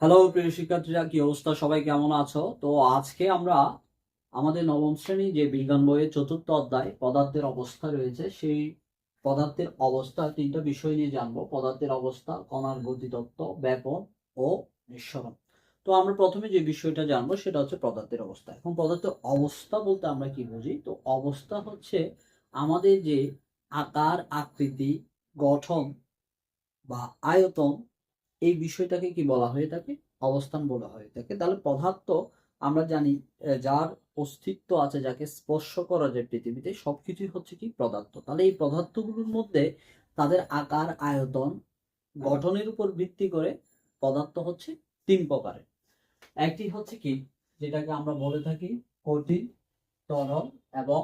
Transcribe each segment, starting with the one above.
Hello প্রিয় শিক্ষার্থীরা, কি অবস্থা? সবাই কেমন আছো? তো আজকে আমরা আমাদের নবম শ্রেণী যে বিজ্ঞান বইয়ের চতুর্থ অধ্যায় পদার্থের অবস্থা রয়েছে, সেই পদার্থের অবস্থা তিনটা বিষয় নিয়ে জানবো: পদার্থের অবস্থা, কণার গতিতত্ত্ব, ব্যাপন ও নিঃসরণ। তো আমরা প্রথমে যে বিষয়টা জানবো সেটা হচ্ছে পদার্থের অবস্থা। এখন পদার্থের অবস্থা বলতে আমরা কি বুঝি? তো অবস্থা হচ্ছে আমাদের যে আকার, আকৃতি, গঠন বা আয়তন, এই বিষয়টাকে কি বলা হয়ে থাকে? অবস্থান বলা হয়ে থাকে। তাহলে পদার্থ আমরা জানি, যার অস্তিত্ব আছে, যাকে স্পর্শ করা যায় পৃথিবীতে, সবকিছুই হচ্ছে কি পদার্থ। তাহলে এই পদার্থগুলোর মধ্যে তাদের আকার, আয়তন, গঠনের উপর ভিত্তি করে পদার্থ হচ্ছে তিন প্রকারের। একটি হচ্ছে কি, যেটাকে আমরা বলে থাকি কঠিন, তরল এবং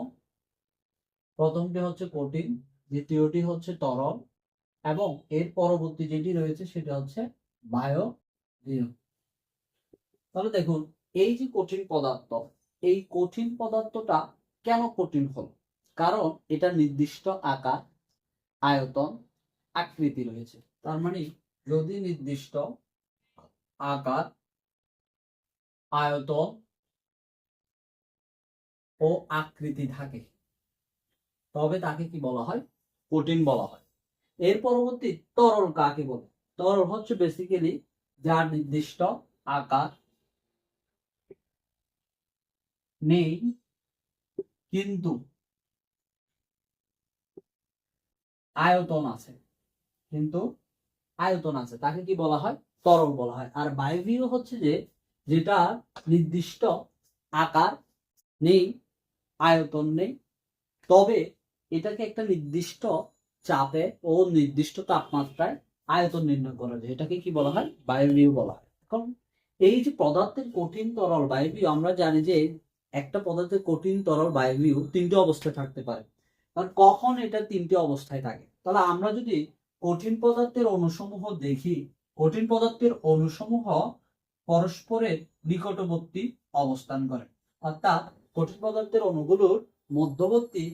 প্রথমটি হচ্ছে কঠিন, দ্বিতীয়টি হচ্ছে তরল এবং এর পরবর্তী যেটি রয়েছে সেটা হচ্ছে বায়বীয়। তাহলে দেখুন, এই যে কঠিন পদার্থ, এই কঠিন পদার্থটা কেন কঠিন হলো? কারণ এটা নির্দিষ্ট আকার, আয়তন, আকৃতি রয়েছে। তার মানে যদি নির্দিষ্ট আকার, আয়তন ও আকৃতি থাকে তবে তাকে কি বলা হয়? কঠিন বলা হয়। এর পরবর্তী তরল কাকে বলে? তরল হচ্ছে বেসিক্যালি যার নির্দিষ্ট আকার নেই কিন্তু আয়তন আছে, কিন্তু আয়তন আছে, তাকে কি বলা হয়? তরল বলা হয়। আর বায়বীয় হচ্ছে যেটা নির্দিষ্ট আকার নেই, আয়তন নেই, তবে এটাকে একটা নির্দিষ্ট চাপে ও নির্দিষ্ট তাপমাত্রায় আয়তন নির্ণয় করা যায়, এটাকে কি বলা হয়? বায়বীয় বলা হয়। এখন এই যে পদার্থের কঠিন, তরল, বায়বীয়, আমরা জানি যে একটা পদার্থের কঠিন, তরল, বায়বীয় তিনটে অবস্থায় থাকতে পারে। আর কখন এটা তিনটে অবস্থায় থাকে? তাহলে আমরা যদি কঠিন পদার্থের অণুসমূহ দেখি, কঠিন পদার্থের অণুসমূহ পরস্পরের নিকটবর্তী অবস্থান করে। অর্থাৎ কঠিন পদার্থের অণুগুলোর মধ্যবর্তী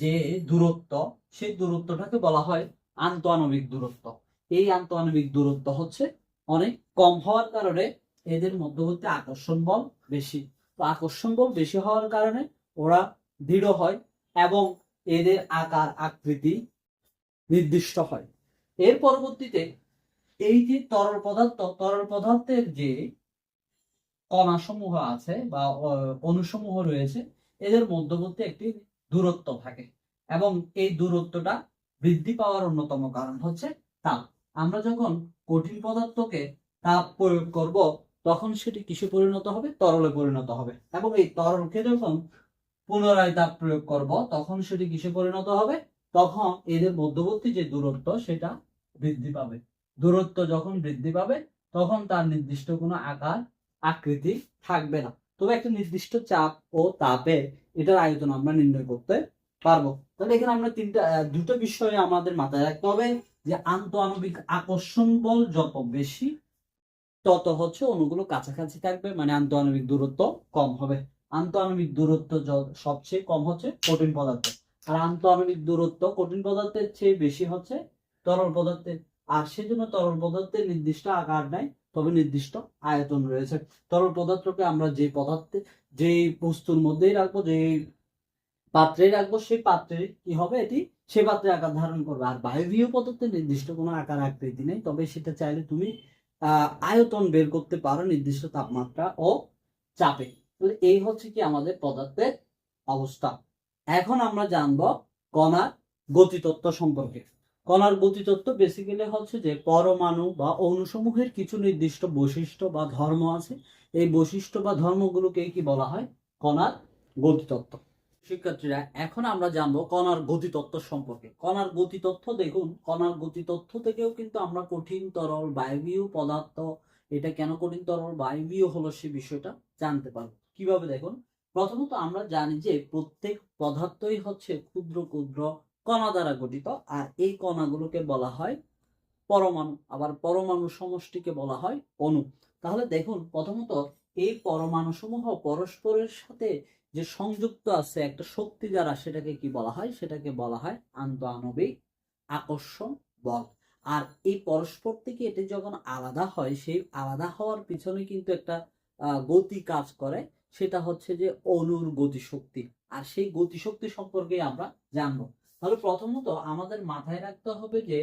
যে দূরত্ব, সেই দূরত্বটাকে বলা হয় আন্তঃআণবিক দূরত্ব। এই আন্তঃআণবিক দূরত্ব হচ্ছে অনেক কম হওয়ার কারণে এদের মধ্যবর্তী আকর্ষণ বল বেশি। তো আকর্ষণ বল বেশি হওয়ার কারণে ওরা দৃঢ় হয় এবং এদের আকার, আকৃতি নির্দিষ্ট হয়। এর পরবর্তীতে এই যে তরল পদার্থ, তরল পদার্থের যে কণাসমূহ আছে বা অণুসমূহ রয়েছে, এদের মধ্যবর্তী একটি দূরত্ব থাকে এবং এই দূরত্বটা বৃদ্ধি পাওয়ার অন্যতম কারণ হচ্ছে তাপ। আমরা যখন কঠিন পদার্থকে তাপ প্রয়োগ করব, তখন সেটি কিসে পরিণত হবে? তরলে পরিণত হবে। এবং এই তরলকে যখন পুনরায় তাপ প্রয়োগ করব, তখন সেটি কিসে পরিণত হবে? তখন এদের মধ্যবর্তী যে দূরত্ব সেটা বৃদ্ধি পাবে। দূরত্ব যখন বৃদ্ধি পাবে, তখন তার নির্দিষ্ট কোনো আকার, আকৃতি থাকবে না, তবে একটা নির্দিষ্ট চাপ ও তাপে এটার আয়তন আমরা নির্ণয় করতে পারবো। তাহলে এখানে আমরা দুটো বিষয়ে আমাদের মাথায় রাখতে হবে, যে আন্তঃআণবিক আকর্ষণ বল যত বেশি, তত হচ্ছে অণুগুলো কাছাকাছি থাকবে, মানে আন্তঃআণবিক দূরত্ব কম হবে। আন্তঃআণবিক দূরত্ব সবচেয়ে কম হচ্ছে কঠিন পদার্থ, আর আন্তঃআণবিক দূরত্ব কঠিন পদার্থের চেয়ে বেশি হচ্ছে তরল পদার্থের। আর সেজন্য তরল পদার্থের নির্দিষ্ট আকার নেয়, তবে নির্দিষ্ট আয়তন রয়েছে। তরল পদার্থকে আমরা যে বস্তুর মধ্যেই রাখবো, যে পাত্রেই রাখবো, সেই পাত্রে কি হবে? এটি সে পাত্রে আকার ধারণ করবে। আর বায়বীয় পদার্থের নির্দিষ্ট কোনো আকার, আকৃতি নেই, তবে সেটা চাইলে তুমি আয়তন বের করতে পারো নির্দিষ্ট তাপমাত্রা ও চাপে। তাহলে এই হচ্ছে কি আমাদের পদার্থের অবস্থা। এখন আমরা জানবো কণার গতিতত্ত্ব সম্পর্কে। কণার গতিতত্ত্ব বেসিক্যালি হচ্ছে যে পরমাণু বা অণুসমূহের কিছু নির্দিষ্ট বৈশিষ্ট্য বা ধর্ম আছে। এই বৈশিষ্ট্য বা ধর্মগুলোকে কি বলা হয়? কণার গতিতত্ত্ব। শিক্ষার্থীরা, এখন আমরা জানবো কণার গতিতত্ত্ব সম্পর্কে। কণার গতিতত্ত্ব, দেখুন, কণার গতিতত্ত্ব থেকেও কিন্তু আমরা কঠিন, তরল, বায়বীয় পদার্থ, এটা কেন কঠিন, তরল, বায়বীয় হলো সে বিষয়টা জানতে পারবো। কিভাবে? দেখুন, প্রথমত আমরা জানি যে প্রত্যেক পদার্থই হচ্ছে ক্ষুদ্র ক্ষুদ্র কণা দ্বারা গঠিত, আর এই কণাগুলোকে বলা হয় পরমাণু। আবার পরমাণু সমষ্টিকে বলা হয় অণু। তাহলে দেখুন, প্রথমত এই পরমাণু সমূহ পরস্পরের সাথে যে সংযুক্ত আছে একটা শক্তি দ্বারা, সেটাকে কি বলা হয়? সেটাকে বলা হয় আন্তঃআণবিক আকর্ষণ বল। আর এই পরস্পর থেকে এটি যখন আলাদা হয়, সেই আলাদা হওয়ার পিছনে কিন্তু একটা গতি কাজ করে, সেটা হচ্ছে যে অণুর গতিশক্তি। আর সেই গতিশক্তি সম্পর্কে আমরা জানবো। তাহলে প্রথমত আমাদের মাথায় রাখতে হবে যে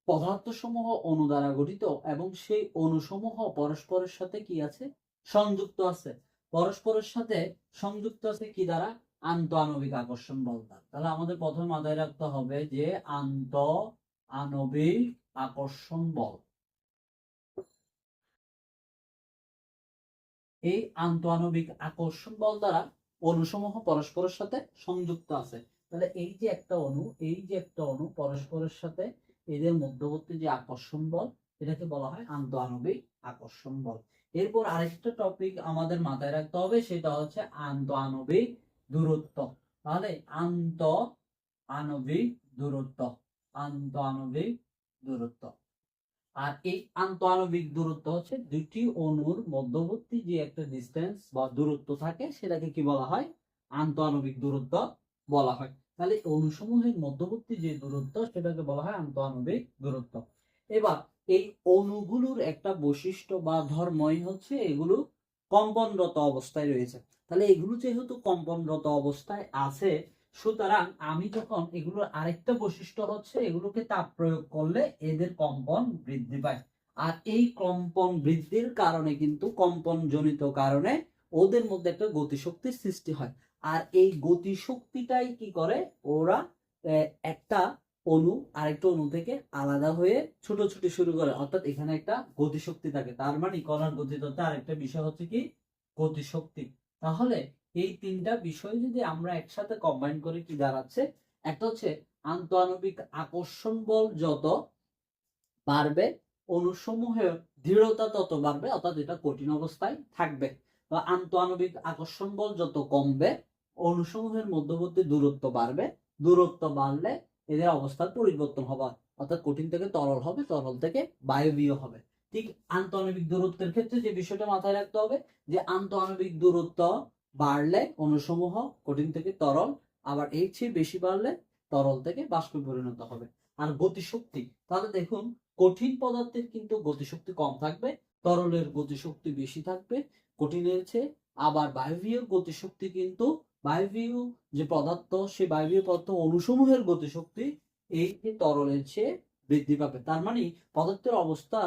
পদার্থসমূহ অণু দ্বারা গঠিত এবং সেই অণুসমূহ পরস্পরের সাথে কি আছে, সংযুক্ত আছে। পরস্পরের সাথে সংযুক্ত আছে কি দ্বারা? আন্তঃআণবিক আকর্ষণ বল দ্বারা। তাহলে আমাদের প্রথমে মাথায় রাখতে হবে যে আন্তঃআণবিক আকর্ষণ বল। এই আন্তঃআণবিক আকর্ষণ বল দ্বারা অণুসমূহ পরস্পরের সাথে সংযুক্ত আছে। তাহলে এই যে একটা অণু পরস্পরের সাথে এদের মধ্যবর্তী যে আকর্ষণ বল, এটাকে বলা হয় আন্তঃআণবিক আকর্ষণ বল। এরপর আরেকটা টপিক আমাদের মাথায় রাখতে হবে, সেটা হচ্ছে আন্তঃআণবিক দূরত্ব। তাহলে আন্তঃআণবিক দূরত্ব। আর এই আন্তঃআণবিক দূরত্ব হচ্ছে দুটি অণুর মধ্যবর্তী যে একটা ডিসটেন্স বা দূরত্ব থাকে, সেটাকে কি বলা হয়? আন্তঃআণবিক দূরত্ব বলা হয়। তাহলে অণুসমূহের মধ্যবর্তী যে দূরত্ব, সেটাকে বলা হয় আন্তঃআণবিক দূরত্ব। এবার এই অণুগুলোর একটা বৈশিষ্ট্য বা ধর্মই হচ্ছে এগুলো কম্পনরত অবস্থায় রয়েছে। তাহলে এগুলো যেহেতু কম্পনরত অবস্থায় আছে, সুতরাং আমি যখন এগুলোর আরেকটা বৈশিষ্ট্য হচ্ছে এগুলোকে তাপ প্রয়োগ করলে এদের কম্পন বৃদ্ধি পায়। আর এই কম্পন বৃদ্ধির কারণে কিন্তু কম্পন জনিত কারণে ওদের মধ্যে একটা গতিশক্তির সৃষ্টি হয়। আর এই গতিশক্তিটাই কি করে, ওরা একটা অণু আরেকটা অণু থেকে আলাদা হয়ে ছুটোছুটি শুরু করে। অর্থাৎ এখানে একটা গতিশক্তি থাকে। তার মানে কণার গতিতত্ত্বে আরেকটা বিষয় হচ্ছে কি, গতিশক্তি। তাহলে এই তিনটা বিষয় যদি আমরা একসাথে কম্বাইন করে কি দাঁড়াচ্ছে, একটা হচ্ছে আন্তঃআণবিক আকর্ষণ বল যত বাড়বে, অণুসমূহের দৃঢ়তা তত বাড়বে, অর্থাৎ এটা কঠিন অবস্থায় থাকবে। বা আন্তঃআণবিক আকর্ষণ বল যত কমবে, অণুসমূহের মধ্যবর্তী দূরত্ব বাড়বে, দূরত্ব বাড়লে এদের অবস্থার পরিবর্তন হবে, অর্থাৎ কঠিন থেকে তরল হবে, তরল থেকে বায়বীয় হবে। ঠিক আন্তঃআণবিক দূরত্বের ক্ষেত্রে যে বিষয়টা মাথায় রাখতে হবে, যে আন্তঃআণবিক দূরত্ব বাড়লে অণুসমূহ কঠিন থেকে তরল, আবার এর চেয়ে বেশি বাড়লে তরল থেকে বাষ্পে পরিণত হবে। আর গতিশক্তি, তাহলে দেখুন কঠিন পদার্থের কিন্তু গতিশক্তি কম থাকবে, তরলের গতিশক্তি বেশি থাকবে কঠিনের চেয়ে। আবার বায়বীয় গতিশক্তি কিন্তু বায়বীয় যে পদার্থ, সেই বায়বীয় পদার্থ অণুসমূহের গতিশক্তি এই যে তরলের চেয়ে বৃদ্ধি পাবে। তার মানে পদার্থের অবস্থা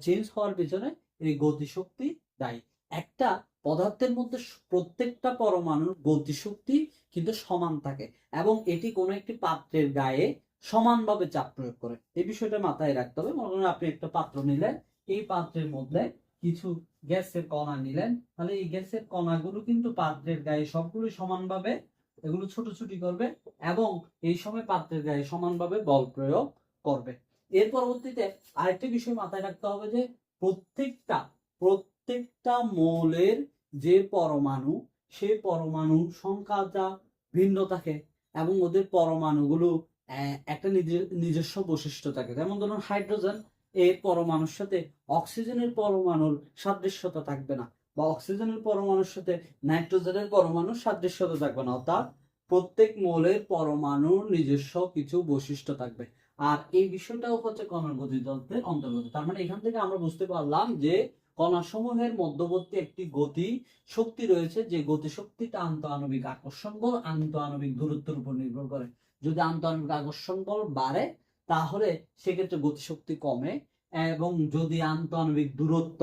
চেঞ্জ হওয়ার পিছনে এই গতিশক্তি দায়ী। একটা পদার্থের মধ্যে প্রত্যেকটা পরমাণুর গতিশক্তি কিন্তু সমান থাকে এবং এটি কোনো একটি পাত্রের গায়ে সমানভাবে চাপ প্রয়োগ করে। এই বিষয়টা মাথায় রাখতে হবে। মনে করেন আপনি একটা পাত্র নিলেন, এই পাত্রের মধ্যে কিছু গ্যাসের কণা নিলেন, তাহলে এই গ্যাসের কণাগুলো কিন্তু পাত্রের গায়ে সবগুলো সমানভাবে এগুলো ছুটোছুটি করবে এবং এই সময় পাত্রের গায়ে সমানভাবে বল প্রয়োগ করবে। এর পরবর্তীতে আরেকটা বিষয় মাথায় রাখতে হবে যে প্রত্যেকটা মৌলের যে পরমাণু, সেই পরমাণুর সংখ্যাটা ভিন্ন থাকে এবং ওদের পরমাণুগুলো একটা নিজস্ব বৈশিষ্ট্য থাকে। যেমন ধরুন হাইড্রোজেন এর পরমাণুর সাথে অক্সিজেনের পরমাণুর সাদৃশ্যতা থাকবে না, বা অক্সিজেনের পরমাণুর সাথে নাইট্রোজেনের পরমাণুর সাদৃশ্যতা থাকবে না। অর্থাৎ প্রত্যেক মৌলের পরমাণুর নিজস্ব কিছু বৈশিষ্ট্য থাকবে। আর এই বিষয়টাও হচ্ছে কণার গতিতত্ত্বের অন্তর্গত। তার মানে এখান থেকে আমরা বুঝতে পারলাম যে কণাসমূহের মধ্যবর্তী একটি গতি শক্তি রয়েছে, যে গতি শক্তিটা আন্তঃআণবিক আকর্ষণ বল আন্তঃআণবিক দূরত্বের উপর নির্ভর করে। যদি আন্তঃআণবিক আকর্ষণ বল বাড়ে, তাহলে সেক্ষেত্রে গতিশক্তি কমে, এবং যদি আন্তঃআণবিক দূরত্ব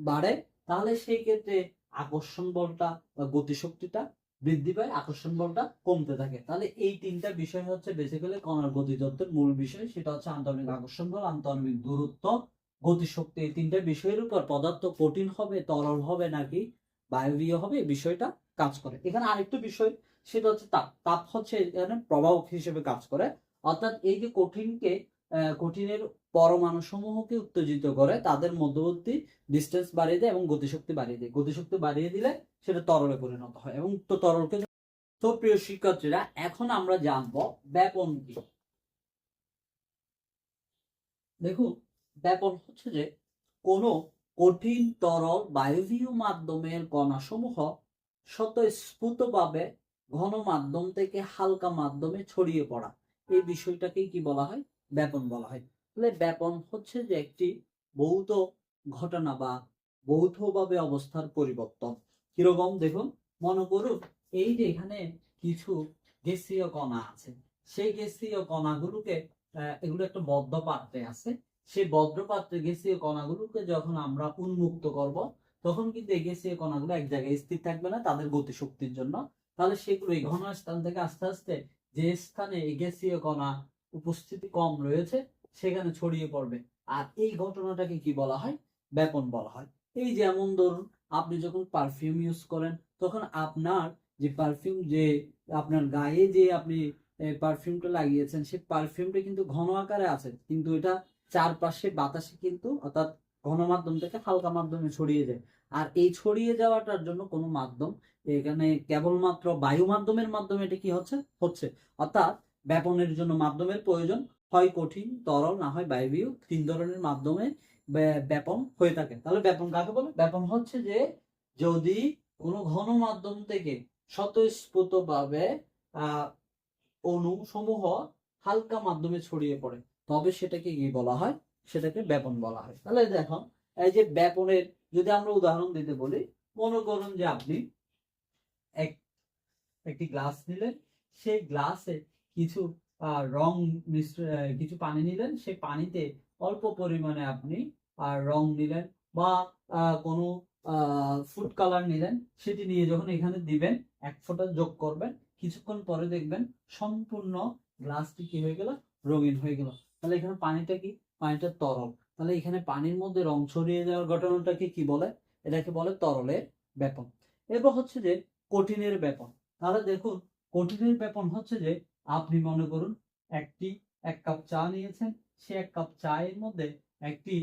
বাড়ে, তাহলে সেই ক্ষেত্রে আকর্ষণ বলটা বা গতিশক্তিটা বৃদ্ধি পায়, আকর্ষণ বলটা কমতে থাকে। তাহলে এই তিনটা বিষয় হচ্ছে বেসিক্যালি কণার গতিতত্ত্বের মূল বিষয়। সেটা হচ্ছে আন্তঃআণবিক আকর্ষণ বল, আন্তঃআণবিক দূরত্ব, গতিশক্তি। এই তিনটা বিষয়ের উপর পদার্থ কঠিন হবে, তরল হবে নাকি বায়বীয় হবে, এই বিষয়টা কাজ করে। এখানে আরেকটা বিষয়, সেটা হচ্ছে তাপ। তাপ হচ্ছে এখানে প্রবাহক হিসেবে কাজ করে। অর্থাৎ এই যে কঠিনের পরমাণু সমূহকে উত্তেজিত করে, তাদের মধ্যবর্তী ডিস্টেন্স বাড়িয়ে দেয় এবং গতিশক্তি বাড়িয়ে দেয়। গতিশক্তি বাড়িয়ে দিলে সেটা তরলে পরিণত হয় এবং তো তরলকে। তো প্রিয় শিক্ষার্থীরা, এখন আমরা জানবো ব্যাপন কি। দেখুন, ব্যাপন হচ্ছে যে কোনো কঠিন তরল বায়বীয় মাধ্যমের কণাসমূহ স্বতঃস্ফূর্তভাবে ঘন মাধ্যম থেকে হালকা মাধ্যমে ছড়িয়ে পড়া, এই বিষয়টাকেই কি বলা হয়? ব্যাপন বলা হয়। তাহলে ব্যাপন হচ্ছে যে একটি ভৌত ঘটনা বা ভৌতভাবে অবস্থার পরিবর্তন। কিরকম দেখুন, মনে করুন এই যে এখানে কিছু গ্যাসীয় কণা আছে, সেই গ্যাসীয় কণাগুলোকে এগুলো একটা বদ্ধ পাত্রে আছে, সেই বদ্ধ পাত্রে গ্যাসীয় কণাগুলোকে যখন আমরা উন্মুক্ত করব, তখন কিন্তু এই গ্যাসীয় কণাগুলো এক জায়গায় স্থির থাকবে না তাদের গতিশক্তির জন্য। তাহলে সেগুলো এই ঘন স্থান থেকে আস্তে আস্তে যে স্থানে এই গ্যাসীয় কণা উপস্থিতি কম রয়েছে সেখানে ছড়িয়ে পড়বে। আর এই ঘটনাটাকে কি বলা হয়? ব্যাপন বলা হয়। এই যেমন ধরুন, আপনি যখন পারফিউম ইউজ করেন, তখন আপনার যে পারফিউম, যে আপনার গায়ে যে আপনি পারফিউমটা লাগিয়েছেন, সেই পারফিউমটা কিন্তু ঘন আকারে আছে, কিন্তু এটা চারপাশে বাতাসে কিন্তু, অর্থাৎ ঘন মাধ্যম থেকে হালকা মাধ্যমে ছড়িয়ে যায়। আর এই ছড়িয়ে যাওয়াটার জন্য কোনো মাধ্যম এখানে কেবলমাত্র বায়ু মাধ্যমের মাধ্যমে এটা কি হচ্ছে হচ্ছে অর্থাৎ ব্যাপনের জন্য মাধ্যমের প্রয়োজন হয় কঠিন, তরল, না হয় বায়বীয়। 3 ধরনের মাধ্যমে ব্যাপন হয়ে থাকে। তাহলে ব্যাপন কাকে বলে? ব্যাপন হচ্ছে যে যদি কোনো ঘন মাধ্যম থেকে স্বতঃস্ফূর্ত ভাবে আহ অণু সমূহ হালকা মাধ্যমে ছড়িয়ে পড়ে, তবে সেটাকে কি বলা হয়? সেটাকে ব্যাপন বলা হয়। তাহলে দেখো, এই যে ব্যাপনের যদি আমরা উদাহরণ দিতে বলি, মনে করুন যে আপনি একটি গ্লাস নিলেন, সেই গ্লাসে কিছু রং কিছু পানি নিলেন, সেই পানিতে অল্প পরিমাণে আপনি রং নিলেন বা কোনো ফুড কালার নিলেন, সেটি নিয়ে যখন এখানে দিবেন, 1 ফোঁটা যোগ করবেন, কিছুক্ষণ পরে দেখবেন সম্পূর্ণ গ্লাসটি কি হয়ে গেল? রঙিন হয়ে গেল। তাহলে এখানে পানিটা কি? পানিটা তরল। তাহলে এখানে পানির মধ্যে রং ছড়িয়ে যাওয়ার ঘটনাটাকে কি বলে? এটাকে বলে তরলের ব্যাপন। এরপর হচ্ছে যে কঠিনের ব্যাপন। তাহলে দেখুন, কঠিনের ব্যাপন হচ্ছে যে আপনি মনে করুন 1 কাপ চা নিয়েছেন, সে 1 কাপ চায়ের মধ্যে একটি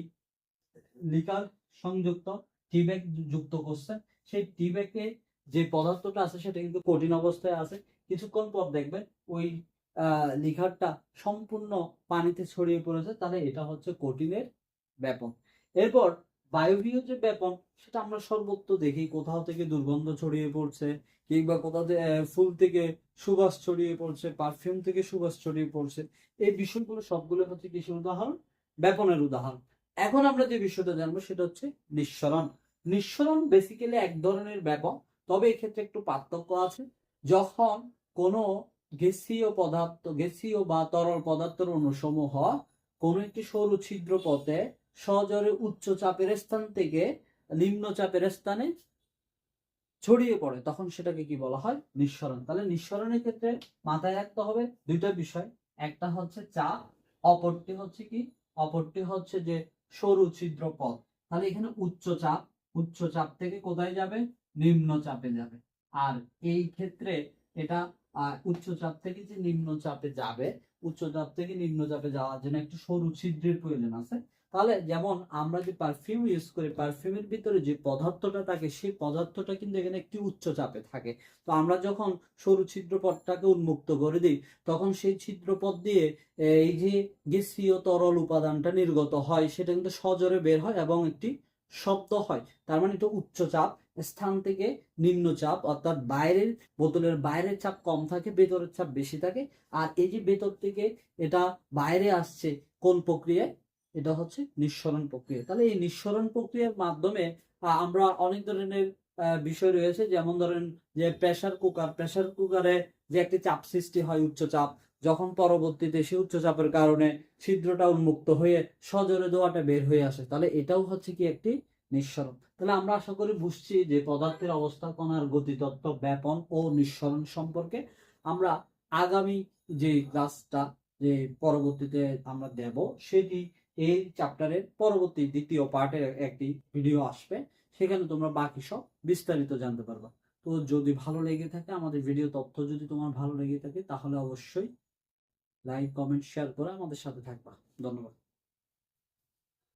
লিকার সংযুক্ত টি ব্যাগ যুক্ত করছেন। সেই টি ব্যাগে যে পদার্থটা আছে সেটা কিন্তু কঠিন অবস্থায় আছে। কিছুক্ষণ পর দেখবেন ওই লিকারটা সম্পূর্ণ পানিতে ছড়িয়ে পড়েছে। তাহলে এটা হচ্ছে কঠিনের ব্যাপন। এরপর বায়বীয় যে ব্যাপন, সেটা আমরা সর্বত্র দেখি, কোথাও থেকে দুর্গন্ধ ছড়িয়ে পড়ছে, কিংবা কোথাও থেকে ফুল থেকে সুবাস ছড়িয়ে পড়ছে, পারফিউম থেকে সুবাস ছড়িয়ে পড়ছে। এই বিষয়গুলো সবগুলো হচ্ছে কিসের উদাহরণ? ব্যাপনের উদাহরণ। এখন আমরা যে বিষয়টা জানবো সেটা হচ্ছে নিঃসরণ। নিঃসরণ বেসিক্যালি এক ধরনের ব্যাপন, তবে এক্ষেত্রে একটু পার্থক্য আছে। যখন কোনো গ্যাসীয় পদার্থ, গ্যাসীয় বা তরল পদার্থের অণুসমূহ কোনো একটি সরু ছিদ্র পথে সজোরে উচ্চ চাপের স্থান থেকে নিম্ন চাপের স্থানে ছড়িয়ে পড়ে, তখন সেটাকে কি বলা হয়? নিঃসরণ। তাহলে নিঃসরণের ক্ষেত্রে মাথায় রাখতে হবে 2টা বিষয়। একটা হচ্ছে চাপ, অপরটি হচ্ছে কি? অপরটি হচ্ছে যে সরু ছিদ্র পথ। তাহলে এখানে উচ্চ চাপ থেকে কোথায় যাবে? নিম্ন চাপে যাবে। আর এই ক্ষেত্রে এটা উচ্চ চাপ থেকে যে নিম্ন চাপে যাবে, উচ্চ চাপ থেকে নিম্ন চাপে যাওয়ার জন্য একটু সরু ছিদ্রের প্রয়োজন আছে। তাহলে যেমন আমরা যে পারফিউম ইউজ করি, পারফিউমের ভিতরে যে পদার্থটা থাকে, সেই পদার্থটা কিন্তু এখানে একটি উচ্চ চাপে থাকে। তো আমরা যখন সরু ছিদ্রপথটাকে উন্মুক্ত করে দিই, তখন সেই ছিদ্রপথ দিয়ে এই যে গ্যাসীয় তরল উপাদানটা নির্গত হয়, সেটা কিন্তু সজোরে বের হয় এবং একটি শব্দ হয়। তার মানে এটা উচ্চ চাপ স্থান থেকে নিম্ন চাপ, অর্থাৎ বাইরের বোতলের বাইরের চাপ কম থাকে, ভেতরের চাপ বেশি থাকে। আর এই যে ভেতর থেকে এটা বাইরে আসছে কোন প্রক্রিয়ায়? এটা হচ্ছে নিঃসরণ প্রক্রিয়া। তাহলে এই নিঃসরণ প্রক্রিয়ার মাধ্যমে আমরা অনেক ধরনের বিষয় রয়েছে, যেমন ধরেন যে প্রেসার কুকারে যে একটি চাপ সৃষ্টি হয়, উচ্চ চাপ, যখন পরবর্তীতে সেই উচ্চ চাপের কারণে ছিদ্রটা উন্মুক্ত হয়ে সজোরে ধোঁয়াটা বের হয়ে আসে, তাহলে এটাও হচ্ছে কি একটি নিঃসরণ। তাহলে আমরা আশা করি বুঝছি যে পদার্থের অবস্থা, কণার গতিতত্ত্ব, ব্যাপন ও নিঃসরণ সম্পর্কে। আমরা আগামী যে ক্লাসটা, যে পরবর্তীতে আমরা দেব, সেটি এই চ্যাপ্টারের পরবর্তী 2য় পার্টের একটি ভিডিও আসবে, সেখানে তোমরা বাকি সব বিস্তারিত জানতে পারবা। তো যদি ভালো লেগে থাকে, আমাদের ভিডিও তথ্য যদি তোমার ভালো লেগে থাকে, তাহলে অবশ্যই লাইক, কমেন্ট, শেয়ার করে আমাদের সাথে থাকবা। ধন্যবাদ।